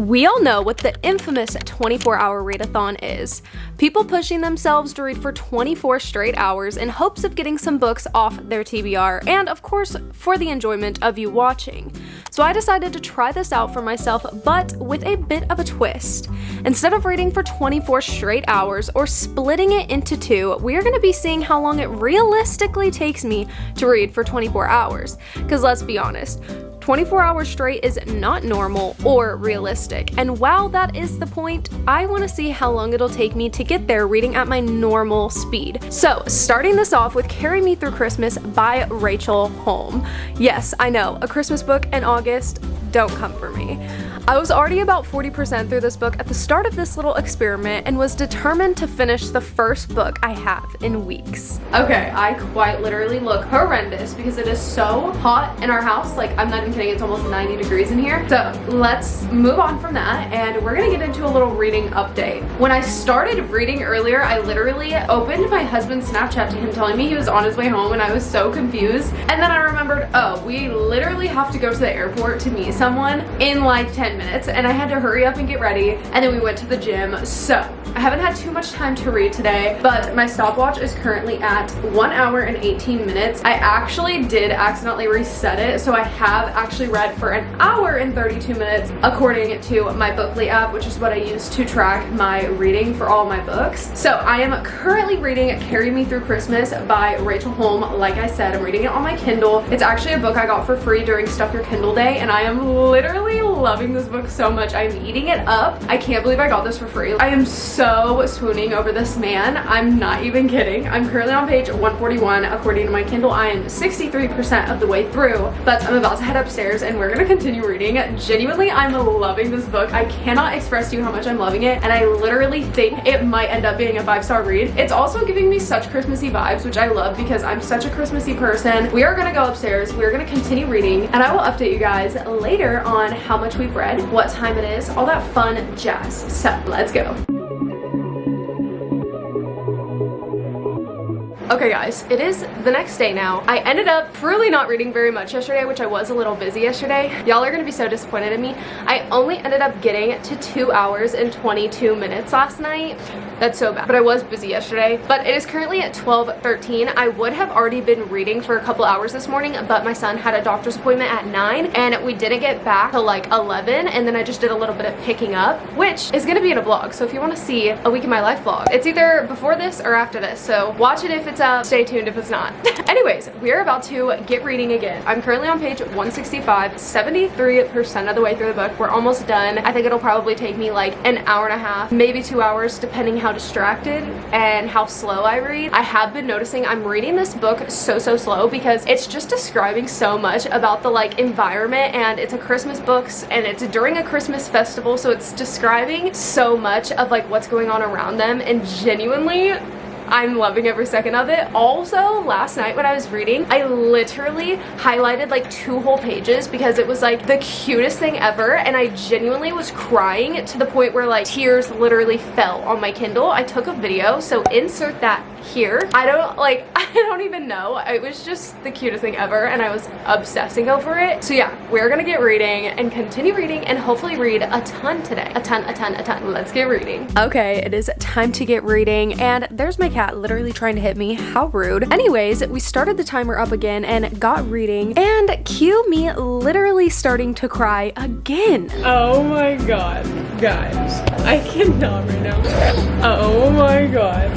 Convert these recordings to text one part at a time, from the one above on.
We all know what the infamous 24-hour readathon is. People pushing themselves to read for 24 straight hours in hopes of getting some books off their TBR, and of course, for the enjoyment of you watching. So I decided to try this out for myself, but with a bit of a twist. Instead of reading for 24 straight hours or splitting it into two, we are going to be seeing how long it realistically takes me to read for 24 hours. Because let's be honest, 24 hours straight is not normal or realistic, and while that is the point, I want to see how long it'll take me to get there reading at my normal speed. So, starting this off with Carry Me Through Christmas by Rachel Holm. Yes, I know, a Christmas book in August, don't come for me. I was already about 40% through this book at the start of this little experiment and was determined to finish the first book I have in weeks. Okay, I quite literally look horrendous because it is so hot in our house. Like, I'm not even kidding, it's almost 90 degrees in here. So let's move on from that and we're gonna get into a little reading update. When I started reading earlier, I literally opened my husband's Snapchat to him telling me he was on his way home and I was so confused. And then I remembered, oh, we literally have to go to the airport to meet someone in like 10 minutes and I had to hurry up and get ready, and then we went to the gym. So I haven't had too much time to read today, but my stopwatch is currently at 1 hour and 18 minutes. I actually did accidentally reset it, so I have actually read for 1 hour and 32 minutes according to my Bookly app, which is what I use to track my reading for all my books. So I am currently reading Carry Me Through Christmas by Rachel Holm. Like I said, I'm reading it on my Kindle. It's actually a book I got for free during Stuff Your Kindle Day, and I am literally loving this book so much. I'm eating it up. I can't believe I got this for free. I am so swooning over this man. I'm not even kidding. I'm currently on page 141 according to my Kindle. I am 63% of the way through, but I'm about to head upstairs and we're gonna continue reading. Genuinely, I'm loving this book. I cannot express to you how much I'm loving it, and I literally think it might end up being a 5-star read. It's also giving me such Christmassy vibes, which I love because I'm such a Christmassy person. We are gonna go upstairs, we're gonna continue reading, and I will update you guys later on how much we've read, what time it is, all that fun jazz. So let's go. Okay guys, it is the next day now. I ended up truly not reading very much yesterday, which I was a little busy yesterday. Y'all are gonna be so disappointed in me. I only ended up getting to 2 hours and 22 minutes last night. That's so bad, but I was busy yesterday. But it is currently at 12:13. I would have already been reading for a couple hours this morning, but my son had a doctor's appointment at 9 and we didn't get back till like 11, and then I just did a little bit of picking up, which is gonna be in a vlog. So if you wanna see a week in my life vlog, it's either before this or after this. So watch it if it's up, stay tuned if it's not. Anyways, we are about to get reading again. I'm currently on page 165, 73% of the way through the book. We're almost done. I think it'll probably take me like 1.5 hours, maybe 2 hours, depending how distracted and how slow I read. I have been noticing I'm reading this book so slow because it's just describing so much about the like environment, and it's a Christmas book and it's during a Christmas festival, so it's describing so much of like what's going on around them, and genuinely I'm loving every second of it. Also, last night when I was reading, I literally highlighted like 2 whole pages because it was like the cutest thing ever, and I genuinely was crying to the point where like tears literally fell on my Kindle. I took a video, so insert that here. I don't even know. It was just the cutest thing ever and I was obsessing over it. So yeah, we're gonna get reading and continue reading and hopefully read a ton today. A ton. Let's get reading. Okay, it is time to get reading, and there's my cat literally trying to hit me. How rude. Anyways, we started the timer up again and got reading, and cue me literally starting to cry again. Oh my god, guys, I cannot right now. Oh my god.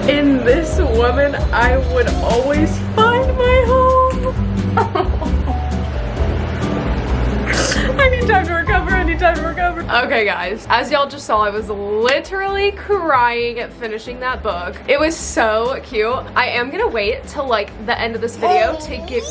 In this woman, I would always find my home. I need time to recover. Okay guys, as y'all just saw, I was literally crying at finishing that book. It was so cute. I am gonna wait till like the end of this video to give...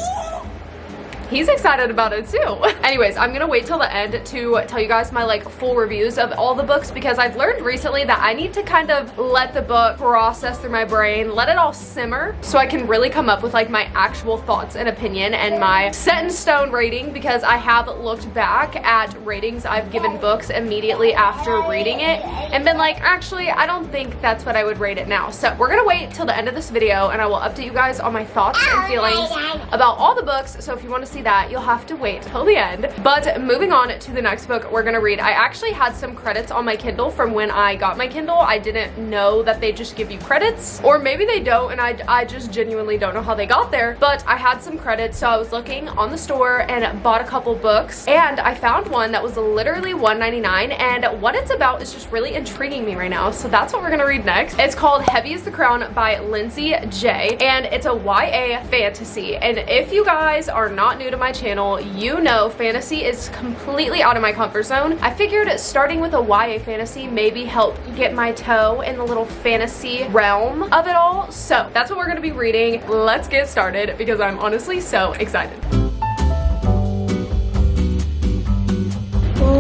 he's excited about it too. Anyways, I'm gonna wait till the end to tell you guys my like full reviews of all the books, because I've learned recently that I need to kind of let the book process through my brain, let it all simmer, so I can really come up with like my actual thoughts and opinion and my set in stone rating, because I have looked back at ratings I've given books immediately after reading it and been like, actually, I don't think that's what I would rate it now. So we're gonna wait till the end of this video and I will update you guys on my thoughts and feelings about all the books. So if you want to see that, you'll have to wait till the end. But moving on to the next book we're gonna read, I actually had some credits on my Kindle from when I got my Kindle. I didn't know that they just give you credits, or maybe they don't, and I just genuinely don't know how they got there, but I had some credits, so I was looking on the store and bought a couple books, and I found one that was literally $1.99, and what it's about is just really intriguing me right now, so that's what we're gonna read next. It's called Heavy is the Crown by Lindsay J, and it's a YA fantasy, and if you guys are not new to my channel, you know fantasy is completely out of my comfort zone. I figured starting with a YA fantasy maybe help get my toe in the little fantasy realm of it all, so that's what we're gonna be reading. Let's get started because I'm honestly so excited.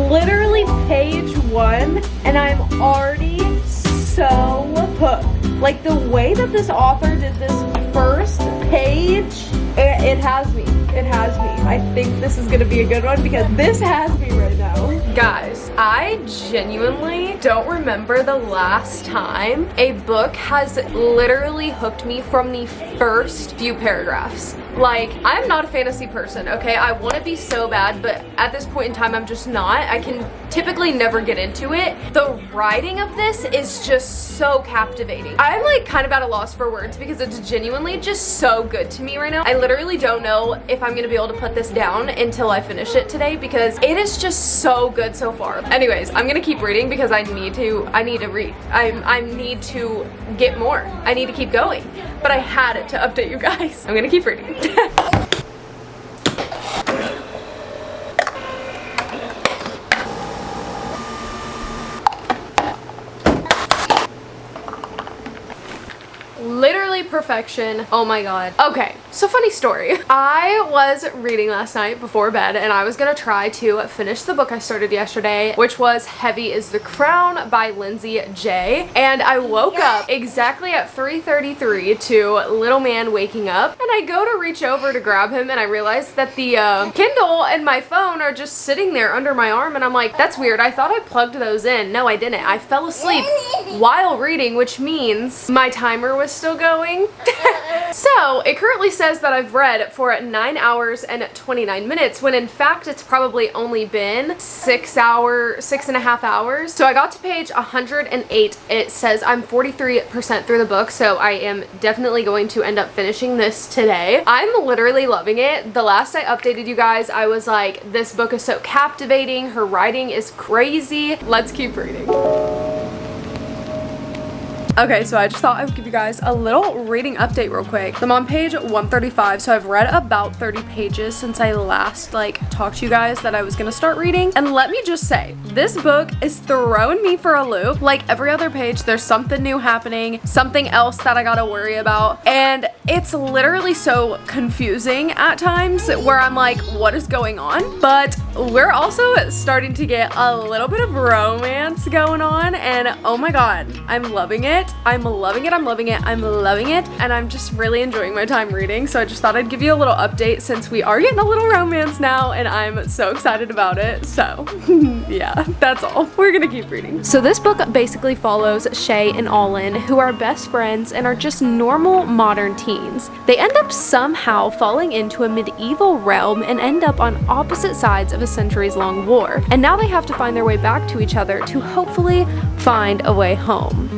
Literally page 1 and I'm already so hooked. Like the way that this author did this first page, it has me. It has me. I think this is gonna be a good one because this has me right now. Guys, I genuinely don't remember the last time a book has literally hooked me from the first few paragraphs. Like, I'm not a fantasy person, okay? I want to be so bad, but at this point in time, I'm just not. I can typically never get into it. The writing of this is just so captivating. I'm like kind of at a loss for words because it's genuinely just so good to me right now. I literally don't know if I'm gonna be able to put this down until I finish it today because it is just so good so far. Anyways, I'm gonna keep reading because I need to read. I need to get more. I need to keep going. But I had to update you guys. I'm gonna keep reading. Literally perfection. Oh my god. Okay, so funny story. I was reading last night before bed and I was gonna try to finish the book I started yesterday, which was Heavy is the Crown by Lindsay J. And I woke up exactly at 3:33 to little man waking up, and I go to reach over to grab him and I realized that the Kindle and my phone are just sitting there under my arm, and I'm like, that's weird. I thought I plugged those in. No, I didn't. I fell asleep while reading, which means my timer was still going. So it currently says that I've read for 9 hours and 29 minutes when in fact it's probably only been 6.5 hours. So I got to page 108. It says I'm 43% through the book, so I am definitely going to end up finishing this today. I'm literally loving it. The last I updated you guys, I was like, this book is so captivating. Her writing is crazy. Let's keep reading. Okay, so I just thought I would give you guys a little reading update real quick. I'm on page 135, so I've read about 30 pages since I last talked to you guys that I was gonna start reading. And let me just say, this book is throwing me for a loop. Like every other page, there's something new happening, something else that I gotta worry about. And it's literally so confusing at times where I'm like, what is going on? But we're also starting to get a little bit of romance going on, and oh my god, I'm loving it. I'm loving it, I'm loving it, I'm loving it, and I'm just really enjoying my time reading, so I just thought I'd give you a little update since we are getting a little romance now, and I'm so excited about it, so yeah, that's all. We're gonna keep reading. So this book basically follows Shay and Allin, who are best friends and are just normal modern teens. They end up somehow falling into a medieval realm and end up on opposite sides of a centuries-long war, and now they have to find their way back to each other to hopefully find a way home.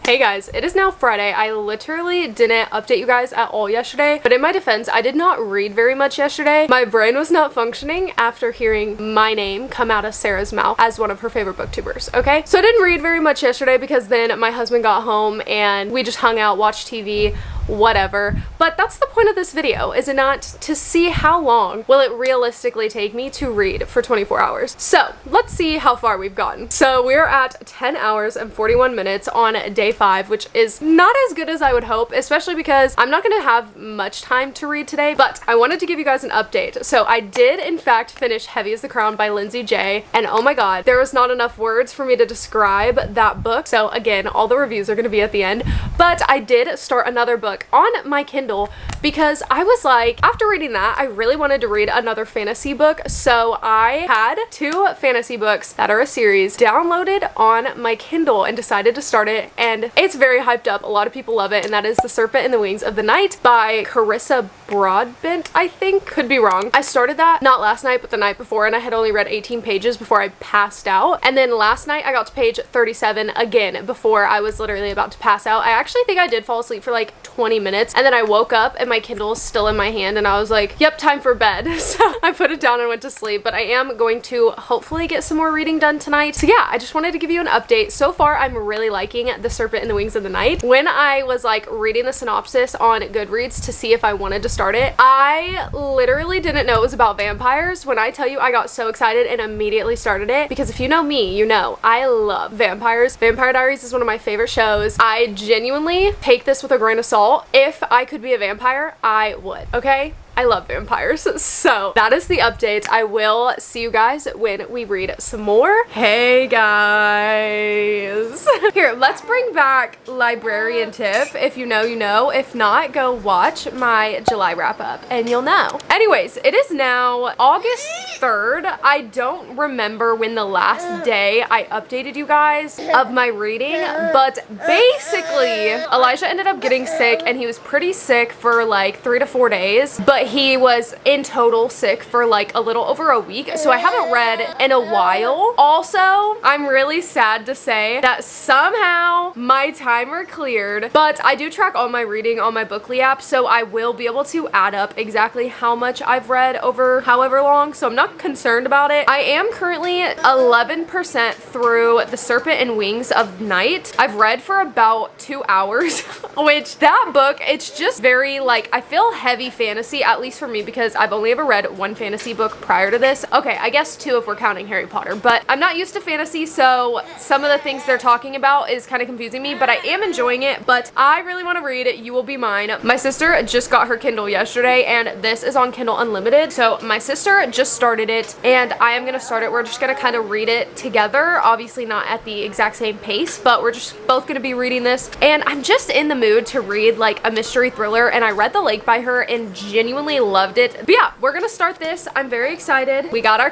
Hey guys, it is now Friday. I literally didn't update you guys at all yesterday, but in my defense, I did not read very much yesterday. My brain was not functioning after hearing my name come out of Sarah's mouth as one of her favorite booktubers, okay? So I didn't read very much yesterday because then my husband got home and we just hung out, watched TV, whatever. But that's the point of this video, is it not? To see how long will it realistically take me to read for 24 hours. So let's see how far we've gotten. So we're at 10 hours and 41 minutes on day 5, which is not as good as I would hope, especially because I'm not going to have much time to read today, but I wanted to give you guys an update. So I did in fact finish Heavy as the Crown by Lindsay J, and oh my god, there was not enough words for me to describe that book. So again, all the reviews are going to be at the end, but I did start another book on my Kindle because I was like, after reading that, I really wanted to read another fantasy book. So I had 2 fantasy books that are a series downloaded on my Kindle and decided to start it, and it's very hyped up. A lot of people love it, and that is The Serpent and the Wings of the Night by Carissa Broadbent, I think. Could be wrong. I started that not last night, but the night before, and I had only read 18 pages before I passed out. And then last night I got to page 37 again before I was literally about to pass out. I actually think I did fall asleep for like 20 minutes, and then I woke up and my Kindle is still in my hand, and I was like, yep, time for bed. So I put it down and went to sleep, but I am going to hopefully get some more reading done tonight. So yeah, I just wanted to give you an update. So far, I'm really liking The Serpent and the Wings of the Night. When I was like reading the synopsis on Goodreads to see if I wanted to start it, I literally didn't know it was about vampires. When I tell you, I got so excited and immediately started it, because if you know me, you know I love vampires. Vampire Diaries is one of my favorite shows. I genuinely take this with a grain of salt. If I could be a vampire, I would, okay? I love vampires. So that is the update. I will see you guys when we read some more. Hey guys. Here, let's bring back Librarian Tiff. If you know, you know. If not, go watch my July wrap up and you'll know. Anyways, it is now August 3rd. I don't remember when the last day I updated you guys of my reading, but basically Elijah ended up getting sick, and he was pretty sick for like 3 to 4 days, but he was in total sick for like a little over a week, so I haven't read in a while. Also, I'm really sad to say that somehow my timer cleared, but I do track all my reading on my Bookly app, so I will be able to add up exactly how much I've read over however long, so I'm not concerned about it. I am currently 11% through The Serpent and Wings of Night. I've read for about 2 hours, which that book, it's just very like, I feel heavy fantasy, at least for me, because I've only ever read 1 fantasy book prior to this. Okay, I guess 2 if we're counting Harry Potter, but I'm not used to fantasy, so some of the things they're talking about is kind of confusing me, but I am enjoying it. But I really want to read You Will Be Mine. My sister just got her Kindle yesterday, and this is on Kindle Unlimited, so my sister just started it, and I am going to start it. We're just going to kind of read it together, obviously not at the exact same pace, but we're just both going to be reading this, and I'm just in the mood to read like a mystery thriller, and I read The Lake by her and genuinely loved it. But yeah, we're gonna start this. I'm very excited. We got our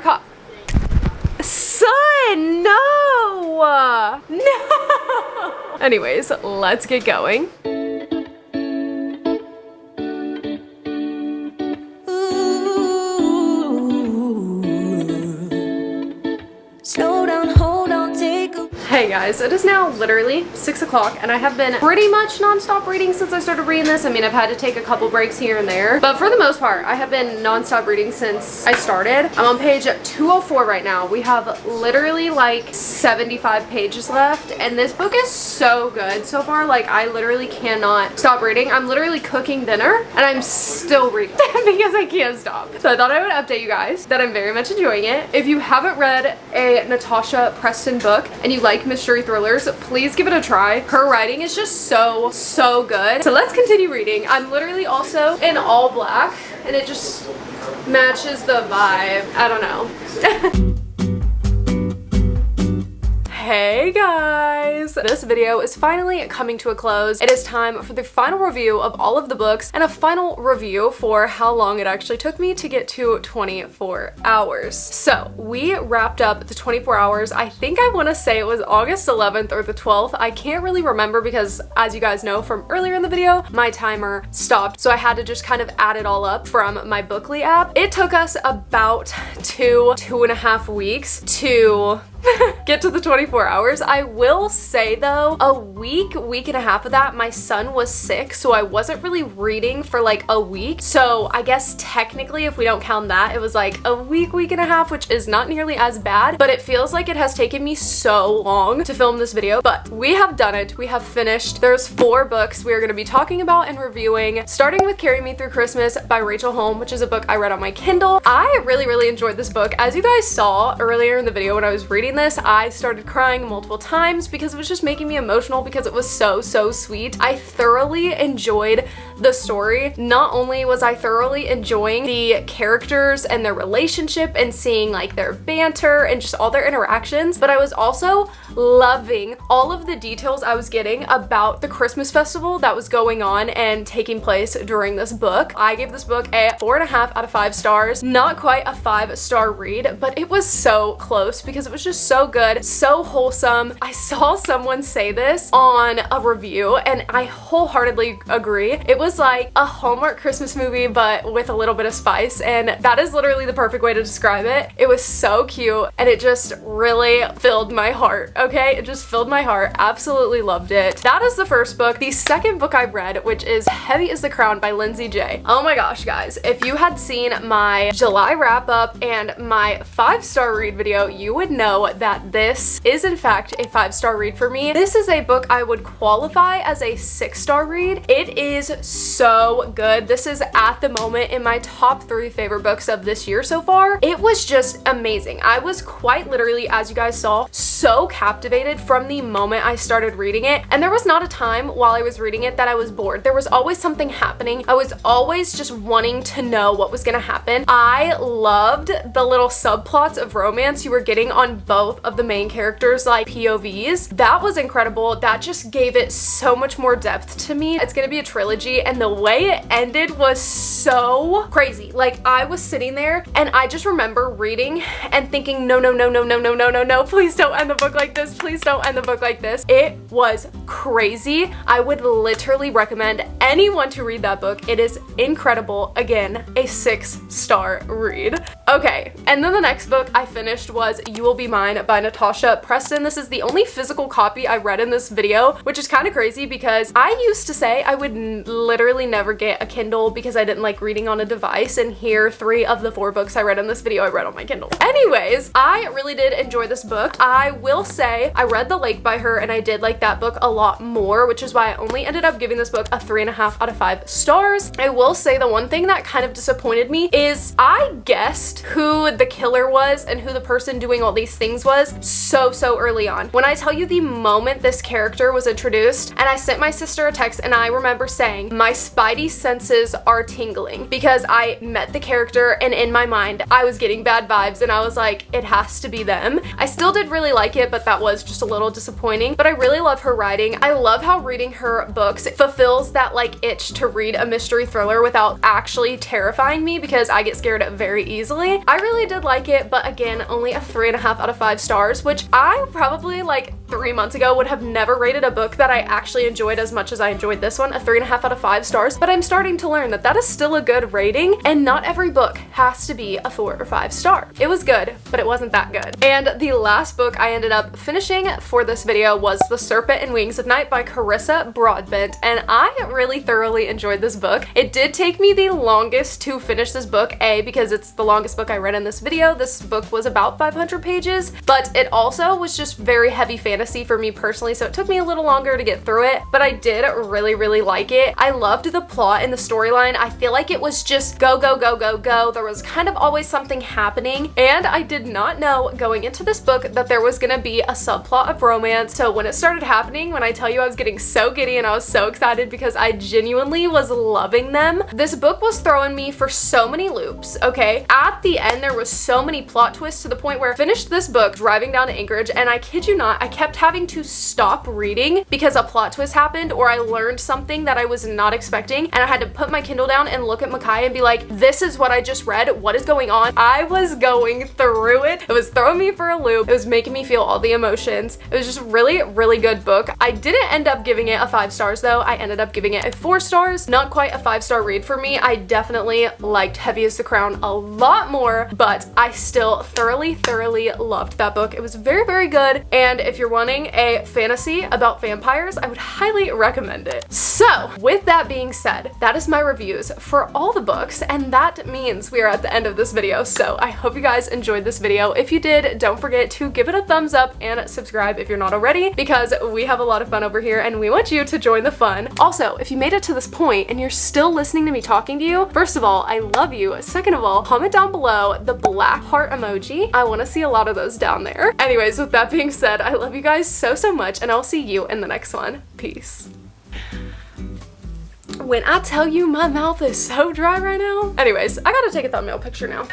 son, no! No! Anyways, let's get going. Slow down, hold on, take a... Hey guys, it is now literally 6 o'clock, and I have been pretty much non-stop reading since I started reading this. I mean, I've had to take a couple breaks here and there, but for the most part, I have been non-stop reading since I started. I'm on page 204 right now. We have literally like 75 pages left, and this book is so good so far. Like, I literally cannot stop reading. I'm literally cooking dinner, and I'm still reading because I can't stop. So I thought I would update you guys that I'm very much enjoying it. If you haven't read a Natasha Preston book and you like mystery thrillers, please give it a try. Her writing is just so good. So let's continue reading. I'm literally also in all black, and it just matches the vibe. I don't know. Hey guys! This video is finally coming to a close. It is time for the final review of all of the books, and a final review for how long it actually took me to get to 24 hours. So we wrapped up the 24 hours. I think I want to say it was August 11th or the 12th. I can't really remember because, as you guys know from earlier in the video, my timer stopped, so I had to just kind of add it all up from my Bookly app. It took us about two and a half weeks to get to the 24 hours. I will say though, a week and a half of that, my son was sick, so I wasn't really reading for like a week. So I guess technically if we don't count that, it was like a week and a half, which is not nearly as bad, but it feels like it has taken me so long to film this video, but we have done it. We have finished. There's 4 books we are going to be talking about and reviewing, starting with Carry Me Through Christmas by Rachel Holm, which is a book I read on my Kindle. I really enjoyed this book. As you guys saw earlier in the video when I was reading this, I started crying multiple times because it was just making me emotional because it was so sweet. I thoroughly enjoyed the story. Not only was I thoroughly enjoying the characters and their relationship and seeing like their banter and just all their interactions, but I was also loving all of the details I was getting about the Christmas festival that was going on and taking place during this book. I gave this book a 4.5 out of 5 stars. Not quite a 5-star read, but it was so close because it was just so good, so wholesome. I saw someone say this on a review and I wholeheartedly agree. It was like a Hallmark Christmas movie but with a little bit of spice, and that is literally the perfect way to describe it. It was so cute and it just really filled my heart, okay? It just filled my heart. Absolutely loved it. That is the first book. The second book I read, which is Heavy as the Crown by Lindsay J. Oh my gosh, guys. If you had seen my July wrap up and my 5-star read video, you would know that this is in fact a 5-star read for me. This is a book I would qualify as a 6-star read. It is so good. This is at the moment in my top 3 favorite books of this year so far. It was just amazing. I was quite literally, as you guys saw, so captivated from the moment I started reading it, and there was not a time while I was reading it that I was bored. There was always something happening. I was always just wanting to know what was gonna happen. I loved the little subplots of romance you were getting on both of the main characters, like POVs. That was incredible. That just gave it so much more depth to me. It's gonna be a trilogy, and the way it ended was so crazy. Like, I was sitting there and I just remember reading and thinking, no, please don't end the book like this. Please don't end the book like this. It was crazy. I would literally recommend anyone to read that book. It is incredible. Again, a 6-star read. Okay, and then the next book I finished was You Will Be Mine by Natasha Preston. This is the only physical copy I read in this video, which is kind of crazy because I used to say I would literally never get a Kindle because I didn't like reading on a device, and here 3 of the 4 books I read in this video I read on my Kindle. Anyways, I really did enjoy this book. I will say I read The Lake by her and I did like that book a lot more, which is why I only ended up giving this book a 3.5 out of 5 stars. I will say the one thing that kind of disappointed me is I guessed who the killer was and who the person doing all these things was so early on. When I tell you the moment this character was introduced, and I sent my sister a text and I remember saying my spidey senses are tingling because I met the character and in my mind I was getting bad vibes and I was like, it has to be them. I still did really like it, but that was just a little disappointing. But I really love her writing. I love how reading her books fulfills that like itch to read a mystery thriller without actually terrifying me because I get scared very easily. I really did like it, but again, only a 3.5 out of 5 stars, which I probably like 3 months ago would have never rated a book that I actually enjoyed as much as I enjoyed this one, a 3.5 out of 5 stars. But I'm starting to learn that that is still a good rating, and not every book has to be a 4 or 5 star. It was good, but it wasn't that good. And the last book I ended up finishing for this video was The Serpent and Wings of Night by Carissa Broadbent, and I really thoroughly enjoyed this book. It did take me the longest to finish this book, because it's the longest book I read in this video. This book was about 500 pages, but it also was just very heavy fantasy for me personally, so it took me a little longer to get through it, but I did really like it. I loved the plot and the storyline. I feel like it was just go. There was kind of always something happening, and I did not know going into this book that there was gonna be a subplot of romance. So when it started happening, when I tell you I was getting so giddy and I was so excited because I genuinely was loving them, this book was throwing me for so many loops, okay? At the end, there was so many plot twists to the point where I finished this book driving down to Anchorage, and I kid you not, I kept kept having to stop reading because a plot twist happened or I learned something that I was not expecting, and I had to put my Kindle down and look at Makai and be like, this is what I just read, what is going on? I was going through it. It was throwing me for a loop. It was making me feel all the emotions. It was just really, really good book. I didn't end up giving it a 5 stars though. I ended up giving it a 4 stars. Not quite a 5-star read for me. I definitely liked Heavy as the Crown a lot more, but I still thoroughly loved that book. It was very, very good, and if you're wanting a fantasy about vampires, I would highly recommend it. So with that being said, that is my reviews for all the books, and that means we are at the end of this video. So I hope you guys enjoyed this video. If you did, don't forget to give it a thumbs up and subscribe if you're not already, because we have a lot of fun over here and we want you to join the fun. Also, if you made it to this point and you're still listening to me talking to you, first of all, I love you. Second of all, comment down below the black heart emoji. I want to see a lot of those down there. Anyways, with that being said, I love you guys so much, and I'll see you in the next one. Peace. When I tell you my mouth is so dry right now. Anyways, I gotta take a thumbnail picture now.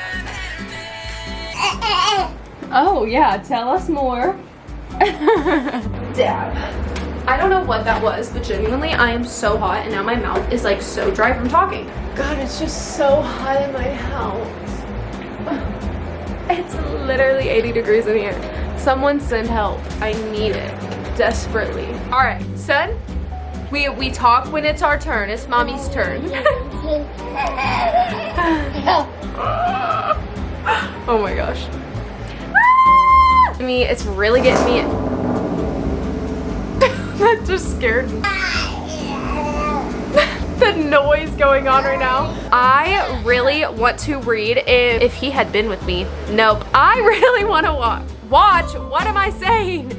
Oh yeah, tell us more. Dab. I don't know what that was, but genuinely I am so hot and now my mouth is like so dry from talking. God, it's just so hot in my house. It's literally 80 degrees in here. Someone send help. I need it desperately. All right, son. We talk when it's our turn. It's mommy's turn. Oh my gosh. Me, it's really getting me. That just scared me. The noise going on right now. I really want to read If He Had Been With Me. Nope. I really want to watch. What am I saying?